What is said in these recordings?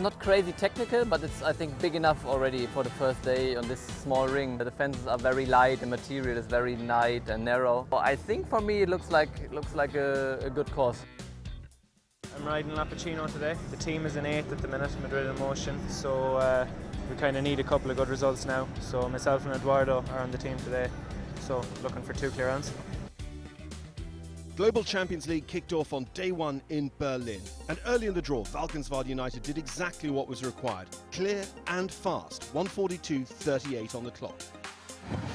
not crazy technical, but it's, I think, big enough already for the first day on this small ring. The fences are very light, the material is very light and narrow. I think for me it looks like a good course. I'm riding Lappuccino today. The team is in 8th at the minute, Madrid in motion, so we kind of need a couple of good results now. So myself and Eduardo are on the team today, so looking for 2 clear rounds. Global Champions League kicked off on day 1 in Berlin. And early in the draw, Valkenswaard United did exactly what was required. Clear and fast, 1:42.38 on the clock.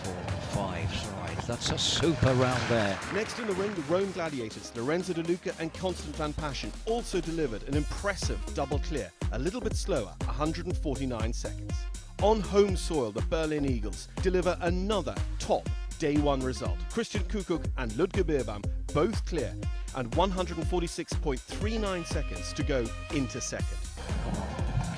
4, 5, right, that's a super round there. Next in the ring, the Rome Gladiators, Lorenzo de Luca and Constant van Passion also delivered an impressive double clear, a little bit slower, 149 seconds. On home soil, the Berlin Eagles deliver another top day 1 result. Christian Kukuk and Ludger Beerbaum both clear, and 146.39 seconds to go into second.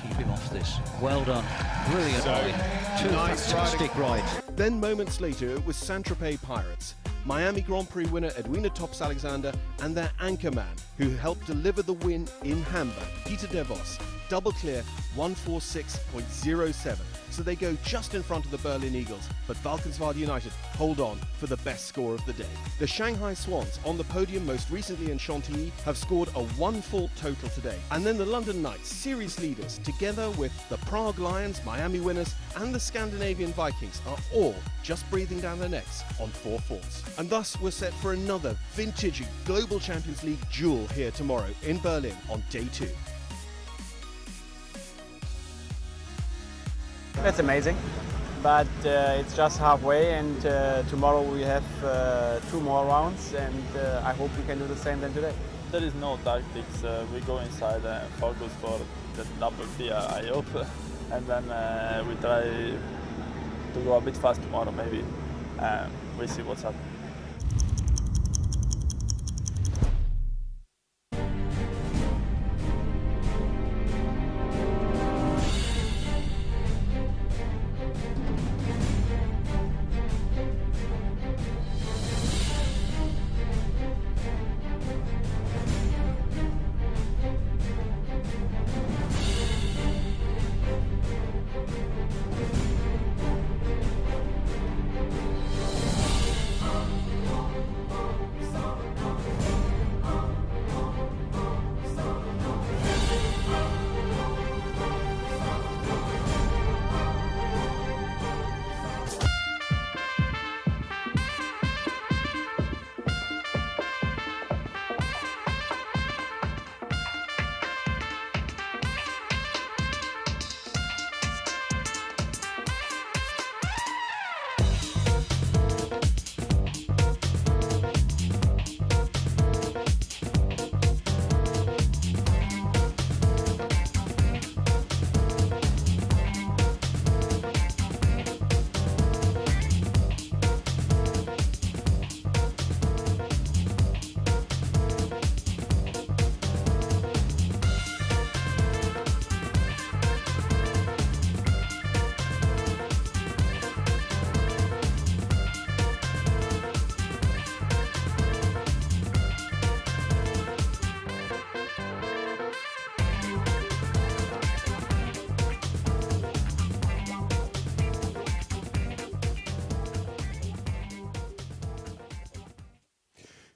Keep him off this. Well done. Brilliant ride. 2 fantastic rides. Then moments later, it was Saint-Tropez Pirates, Miami Grand Prix winner Edwina Tops-Alexander and their anchorman, who helped deliver the win in Hamburg, Peter De Vos, double clear 146.07. So they go just in front of the Berlin Eagles, but Valkenswaard United hold on for the best score of the day. The Shanghai Swans, on the podium most recently in Chantilly, have scored a 1-fault total today. And then the London Knights, series leaders, together with the Prague Lions, Miami winners, and the Scandinavian Vikings, are all just breathing down their necks on 4 faults. And thus we're set for another vintage Global Champions League duel here tomorrow in Berlin on day 2. That's amazing, but it's just halfway, and tomorrow we have 2 more rounds, and I hope we can do the same then today. There is no tactics. We go inside and focus for the double clear, I hope, and then we try to go a bit fast tomorrow maybe. We'll see what's happening.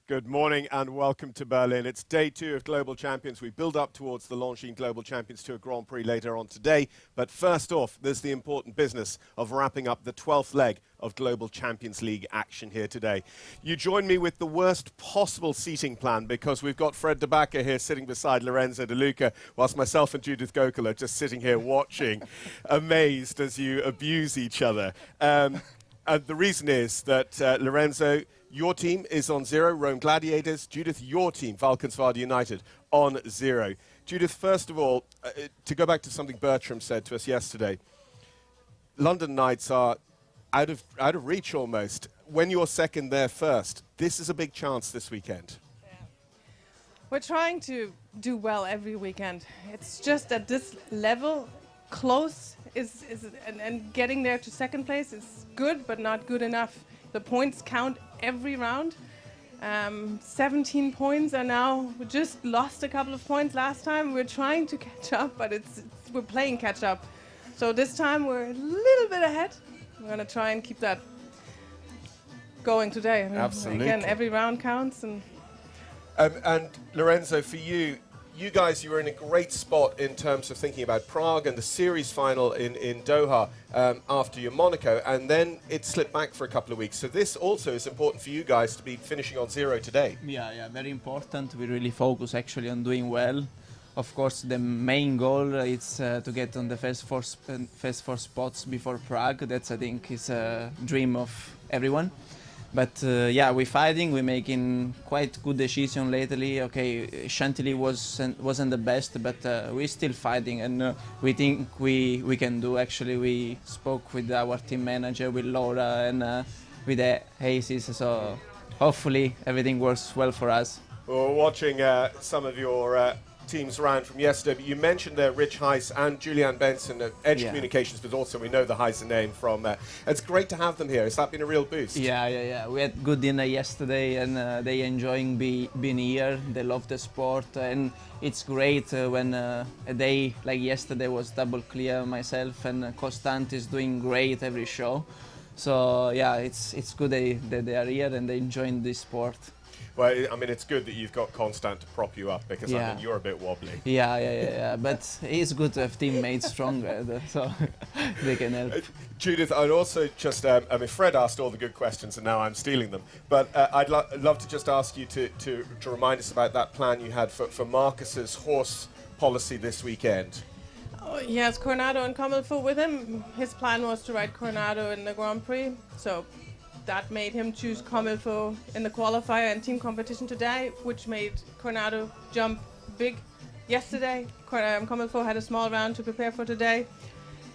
Good morning and welcome to Berlin. It's day 2 of Global Champions. We build up towards the Longines Global Champions Tour Grand Prix later on today. But first off, there's the important business of wrapping up the 12th leg of Global Champions League action here today. You join me with the worst possible seating plan because we've got Fred de Backer here sitting beside Lorenzo de Luca, whilst myself and Judith Gokul are just sitting here watching, amazed as you abuse each other. And the reason is that, Lorenzo, your team is on 0, Rome Gladiators. Judith, your team, Valkenswaard United, on 0. Judith, first of all, to go back to something Bertram said to us yesterday, London Knights are out of reach almost. When you're second, they're first. This is a big chance this weekend. Yeah. We're trying to do well every weekend. It's just at this level, close and getting there to second place is good, but not good enough. The points count every round. 17 points, and now we just lost a couple of points last time. We're trying to catch up, but we're playing catch up. So this time we're a little bit ahead. We're gonna try and keep that going today. I mean, Absolutely. Again, every round counts. And Lorenzo, for you guys, you were in a great spot in terms of thinking about Prague and the series final in Doha after your Monaco, and then it slipped back for a couple of weeks. So this also is important for you guys to be finishing on 0 today. Yeah, very important. We really focus actually on doing well. Of course, the main goal is to get on the first four spots before Prague. That's, I think, is a dream of everyone. But yeah, we're fighting. We're making quite good decisions lately. Okay, Chantilly wasn't the best, but we're still fighting, and we think we can do. Actually, we spoke with our team manager, with Laura, and with the Aces. So hopefully everything works well for us. We're watching some of your teams round from yesterday, but you mentioned there Rich Heiss and Julianne Benson of Edge Communications, but also we know the Heiss name from it's great to have them here. Has that been a real boost? Yeah. We had good dinner yesterday, and they enjoying being here. They love the sport, and it's great when a day like yesterday was double clear myself, and Constant is doing great every show. So yeah, it's good that they are here and they enjoying this sport. Well, I mean, it's good that you've got Constant to prop you up, because I mean, you're a bit wobbly. Yeah. But it's good to have teammates stronger, so they can help. Judith, I'd also just, I mean, Fred asked all the good questions and now I'm stealing them, but I'd love to just ask you to remind us about that plan you had for Marcus's horse policy this weekend. Oh, he has Coronado and Comilfo with him. His plan was to ride Coronado in the Grand Prix, so that made him choose Comilfo in the qualifier and team competition today, which made Coronado jump big yesterday. Comilfo had a small round to prepare for today.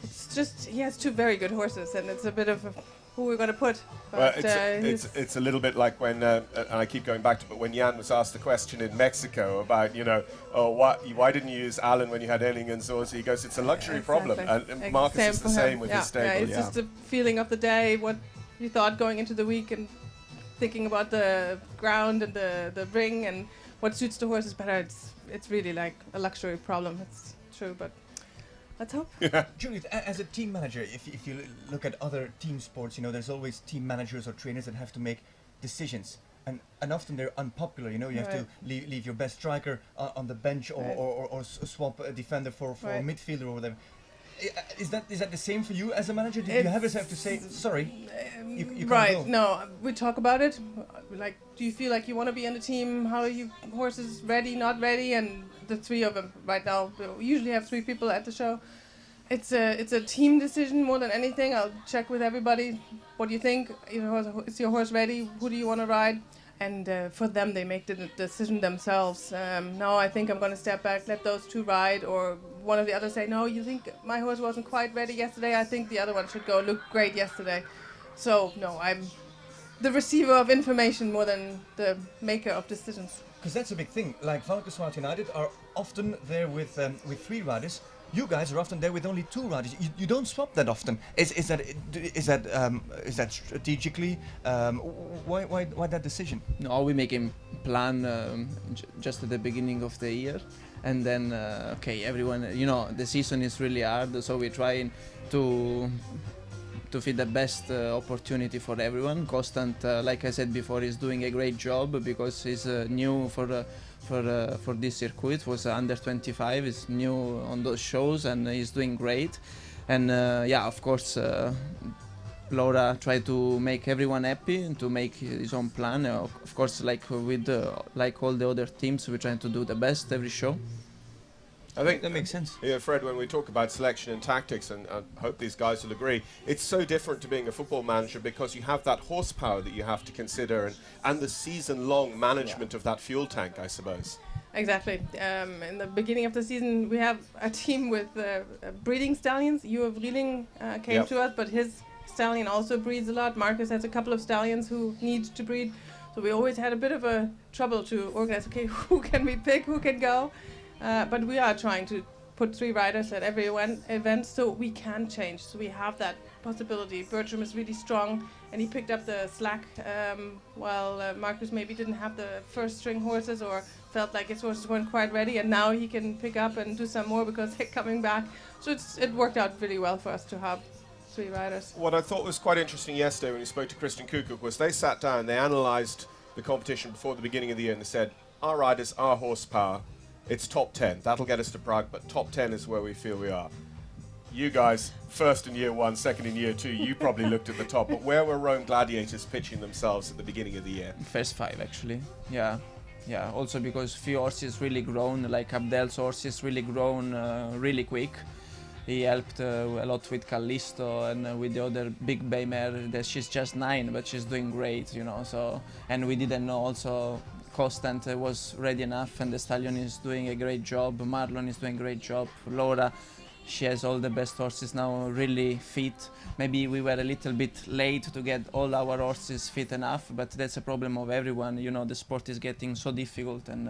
It's just, he has two very good horses, and it's a bit of who we're going to put. But, well, it's a little bit like when, and I keep going back to it, but when Jan was asked the question in Mexico about, why didn't you use Alan when you had Elling and Zorzi? He goes, it's a luxury problem. And Marcus is the same with his stable. Yeah, it's just the feeling of the day, what you thought going into the week, and thinking about the ground and the ring and what suits the horses better. It's really like a luxury problem. It's true, but let's hope. Juliet, as a team manager, if you look at other team sports, there's always team managers or trainers that have to make decisions, and often they're unpopular. You have to leave your best striker on the bench, or swap a defender for a midfielder or whatever. Is that the same for you as a manager? Do you have yourself to say, sorry, you can't go? No, we talk about it. Like, do you feel like you want to be in the team? How are you horses ready, not ready? And the three of them right now, we usually have 3 people at the show. It's a team decision more than anything. I'll check with everybody. What do you think? Is your horse ready? Who do you want to ride? And for them, they make the decision themselves. No, I think I'm going to step back, let those 2 ride, or one of the others say, no, you think my horse wasn't quite ready yesterday? I think the other one should go. Looked great yesterday. So, no, I'm the receiver of information more than the maker of decisions. Because that's a big thing. Like Valkenswaard United are often there with 3 riders. You guys are often there with only 2 riders. You don't swap that often. Is that strategically? Why that decision? No, we make a plan just at the beginning of the year, and then everyone. The season is really hard, so we're trying to fit the best opportunity for everyone. Constant, like I said before, is doing a great job because he's new for this circuit. Was under 25, is new on those shows, and he's doing great. And of course, Laura tried to make everyone happy and to make his own plan. Of course, like with like all the other teams, we're trying to do the best every show. I think that makes sense. Yeah, Fred, when we talk about selection and tactics, and I hope these guys will agree, it's so different to being a football manager because you have that horsepower that you have to consider, and the season-long management of that fuel tank, I suppose. Exactly. In the beginning of the season, we have a team with breeding stallions. Juha Vrieling came to us, but his stallion also breeds a lot. Marcus has a couple of stallions who need to breed. So we always had a bit of a trouble to organize, okay, who can we pick, who can go? But we are trying to put 3 riders at every event so we can change. So we have that possibility. Bertram is really strong, and he picked up the slack while Marcus maybe didn't have the first string horses or felt like his horses weren't quite ready, and now he can pick up and do some more because they're coming back. So it worked out really well for us to have 3 riders. What I thought was quite interesting yesterday when you spoke to Kristen Kukuk was they sat down, they analysed the competition before the beginning of the year, and they said, our riders, our horsepower, it's top 10. That'll get us to Prague, but top 10 is where we feel we are. You guys, first in year 1, second in year 2, you probably looked at the top, but where were Rome Gladiators pitching themselves at the beginning of the year? First 5 actually, yeah. Yeah, also because few horses really grown, like Abdel's horses really grown really quick. He helped a lot with Callisto and with the other big bay mare that she's just 9, but she's doing great, you know. So, and we didn't know also Constant was ready enough, and the Stallion is doing a great job. Marlon is doing a great job. Laura, she has all the best horses now, really fit. Maybe we were a little bit late to get all our horses fit enough, but that's a problem of everyone. You know, the sport is getting so difficult, and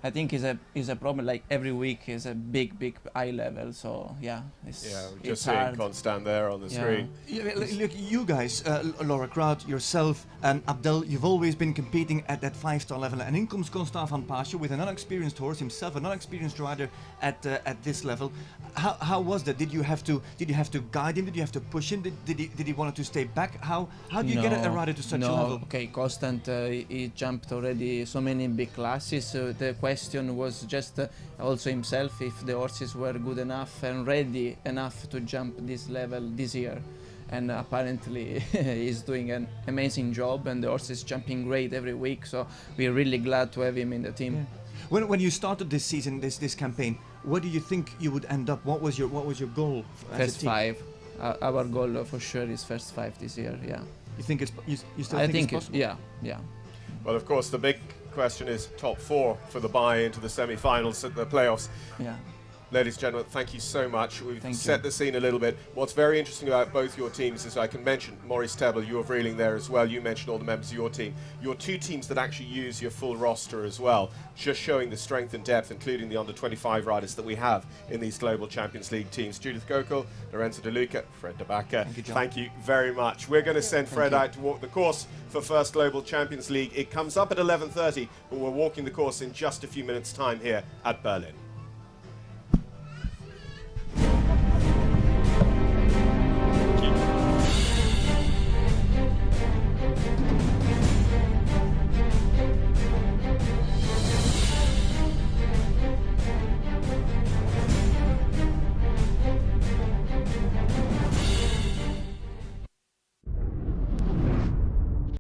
I think is a problem. Like every week is a big eye level. So yeah, just it's seeing hard. Constant there on the screen. Yeah, look, you guys, Laura Kraut, yourself, and Abdel, you've always been competing at that 5-star level. And in comes Constant van Paasje with an unexperienced horse himself, an unexperienced rider at this level. How was that? Did you have to guide him? Did you have to push him? Did he want to stay back? How do you get a rider to such a level? Okay, Constant, he jumped already so many big classes. The question was just also himself if the horses were good enough and ready enough to jump this level this year. And apparently he's doing an amazing job, and the horse is jumping great every week. So we're really glad to have him in the team. Yeah. When you started this season, this campaign, where do you think you would end up? What was your goal? First 5. Our goal for sure is first 5 this year. Yeah. You think you still think it's possible? Yeah. Well, of course, the big question is top 4 for the bye into the semi-finals at the playoffs. Yeah. Ladies and gentlemen, thank you so much. We've Thank set you. the scene a little bit. What's very interesting about both your teams is I can mention Maurice Tebel, you were reeling there as well. You mentioned all the members of your team. Your 2 teams that actually use your full roster as well, just showing the strength and depth, including the under-25 riders that we have in these Global Champions League teams. Judith Gokel, Lorenzo De Luca, Fred De Backer. Thank you very much. We're going to send Fred out to walk the course for first Global Champions League. It comes up at 11:30, but we're walking the course in just a few minutes' time here at Berlin.